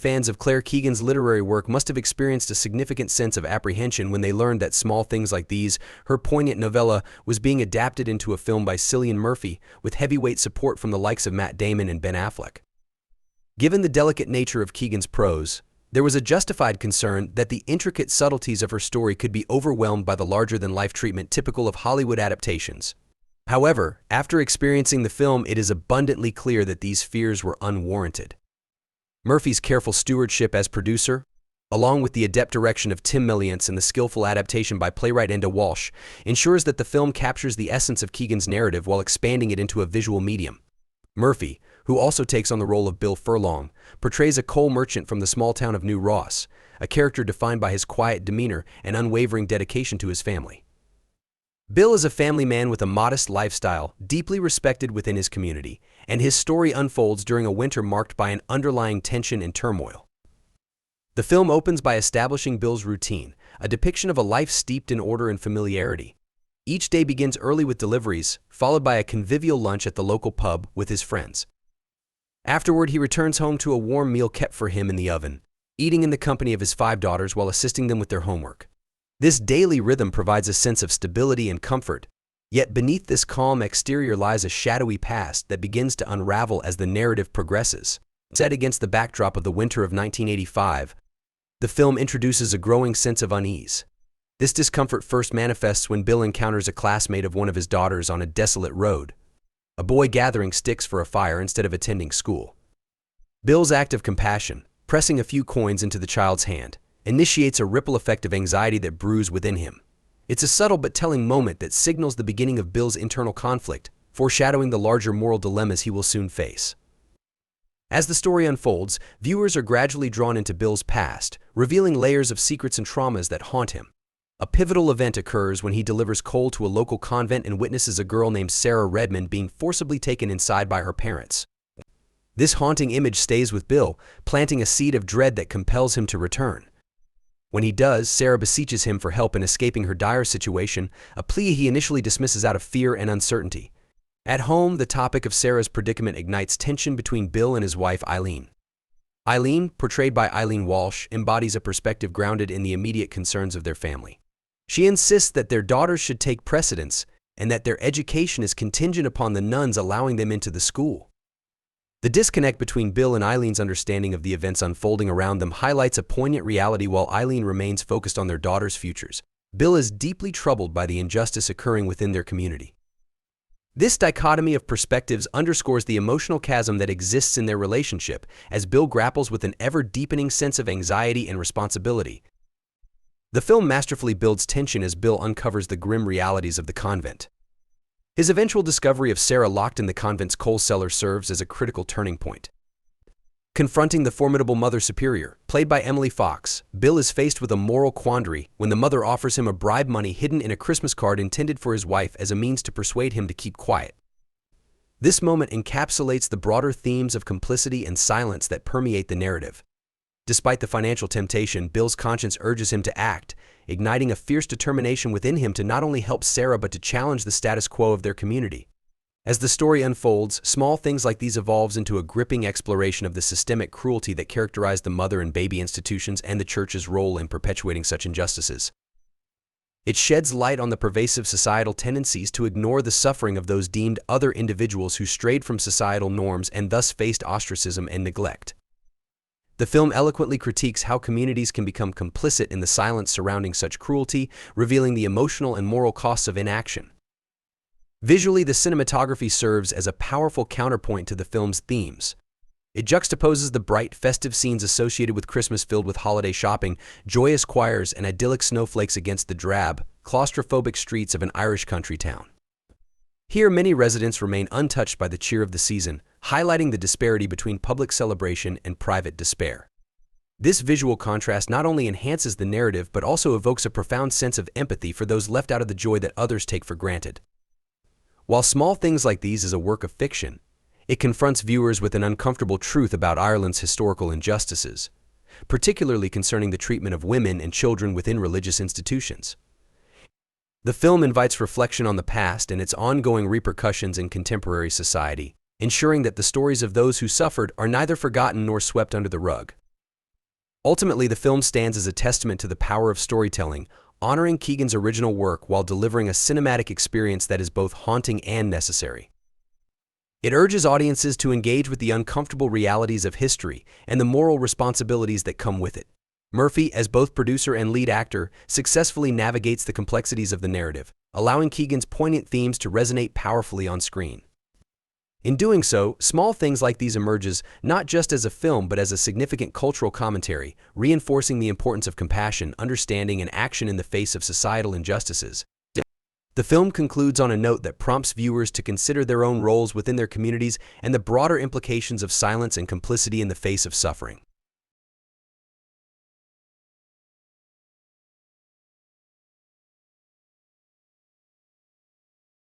Fans of Claire Keegan's literary work must have experienced a significant sense of apprehension when they learned that Small Things Like These, her poignant novella, was being adapted into a film by Cillian Murphy with heavyweight support from the likes of Matt Damon and Ben Affleck. Given the delicate nature of Keegan's prose, there was a justified concern that the intricate subtleties of her story could be overwhelmed by the larger-than-life treatment typical of Hollywood adaptations. However, after experiencing the film, it is abundantly clear that these fears were unwarranted. Murphy's careful stewardship as producer, along with the adept direction of Tim Milliance and the skillful adaptation by playwright Enda Walsh, ensures that the film captures the essence of Keegan's narrative while expanding it into a visual medium. Murphy, who also takes on the role of Bill Furlong, portrays a coal merchant from the small town of New Ross, a character defined by his quiet demeanor and unwavering dedication to his family. Bill is a family man with a modest lifestyle, deeply respected within his community, and his story unfolds during a winter marked by an underlying tension and turmoil. The film opens by establishing Bill's routine, a depiction of a life steeped in order and familiarity. Each day begins early with deliveries, followed by a convivial lunch at the local pub with his friends. Afterward, he returns home to a warm meal kept for him in the oven, eating in the company of his 5 daughters while assisting them with their homework. This daily rhythm provides a sense of stability and comfort, yet beneath this calm exterior lies a shadowy past that begins to unravel as the narrative progresses. Set against the backdrop of the winter of 1985, the film introduces a growing sense of unease. This discomfort first manifests when Bill encounters a classmate of one of his daughters on a desolate road, a boy gathering sticks for a fire instead of attending school. Bill's act of compassion, pressing a few coins into the child's hand, initiates a ripple effect of anxiety that brews within him. It's a subtle but telling moment that signals the beginning of Bill's internal conflict, foreshadowing the larger moral dilemmas he will soon face. As the story unfolds, viewers are gradually drawn into Bill's past, revealing layers of secrets and traumas that haunt him. A pivotal event occurs when he delivers coal to a local convent and witnesses a girl named Sarah Redmond being forcibly taken inside by her parents. This haunting image stays with Bill, planting a seed of dread that compels him to return. When he does, Sarah beseeches him for help in escaping her dire situation, a plea he initially dismisses out of fear and uncertainty. At home, the topic of Sarah's predicament ignites tension between Bill and his wife, Eileen. Eileen, portrayed by Eileen Walsh, embodies a perspective grounded in the immediate concerns of their family. She insists that their daughters should take precedence and that their education is contingent upon the nuns allowing them into the school. The disconnect between Bill and Eileen's understanding of the events unfolding around them highlights a poignant reality while Eileen remains focused on their daughters' futures. Bill is deeply troubled by the injustice occurring within their community. This dichotomy of perspectives underscores the emotional chasm that exists in their relationship as Bill grapples with an ever-deepening sense of anxiety and responsibility. The film masterfully builds tension as Bill uncovers the grim realities of the convent. His eventual discovery of Sarah locked in the convent's coal cellar serves as a critical turning point. Confronting the formidable Mother Superior, played by Emily Fox, Bill is faced with a moral quandary when the mother offers him a bribe money hidden in a Christmas card intended for his wife as a means to persuade him to keep quiet. This moment encapsulates the broader themes of complicity and silence that permeate the narrative. Despite the financial temptation, Bill's conscience urges him to act, igniting a fierce determination within him to not only help Sarah but to challenge the status quo of their community. As the story unfolds, Small Things Like These evolves into a gripping exploration of the systemic cruelty that characterized the mother and baby institutions and the church's role in perpetuating such injustices. It sheds light on the pervasive societal tendencies to ignore the suffering of those deemed other individuals who strayed from societal norms and thus faced ostracism and neglect. The film eloquently critiques how communities can become complicit in the silence surrounding such cruelty, revealing the emotional and moral costs of inaction. Visually, the cinematography serves as a powerful counterpoint to the film's themes. It juxtaposes the bright, festive scenes associated with Christmas filled with holiday shopping, joyous choirs, and idyllic snowflakes against the drab, claustrophobic streets of an Irish country town. Here, many residents remain untouched by the cheer of the season, highlighting the disparity between public celebration and private despair. This visual contrast not only enhances the narrative but also evokes a profound sense of empathy for those left out of the joy that others take for granted. While Small Things Like These is a work of fiction, it confronts viewers with an uncomfortable truth about Ireland's historical injustices, particularly concerning the treatment of women and children within religious institutions. The film invites reflection on the past and its ongoing repercussions in contemporary society, ensuring that the stories of those who suffered are neither forgotten nor swept under the rug. Ultimately, the film stands as a testament to the power of storytelling, honoring Keegan's original work while delivering a cinematic experience that is both haunting and necessary. It urges audiences to engage with the uncomfortable realities of history and the moral responsibilities that come with it. Murphy, as both producer and lead actor, successfully navigates the complexities of the narrative, allowing Keegan's poignant themes to resonate powerfully on screen. In doing so, Small Things Like These emerges not just as a film but as a significant cultural commentary, reinforcing the importance of compassion, understanding, and action in the face of societal injustices. The film concludes on a note that prompts viewers to consider their own roles within their communities and the broader implications of silence and complicity in the face of suffering.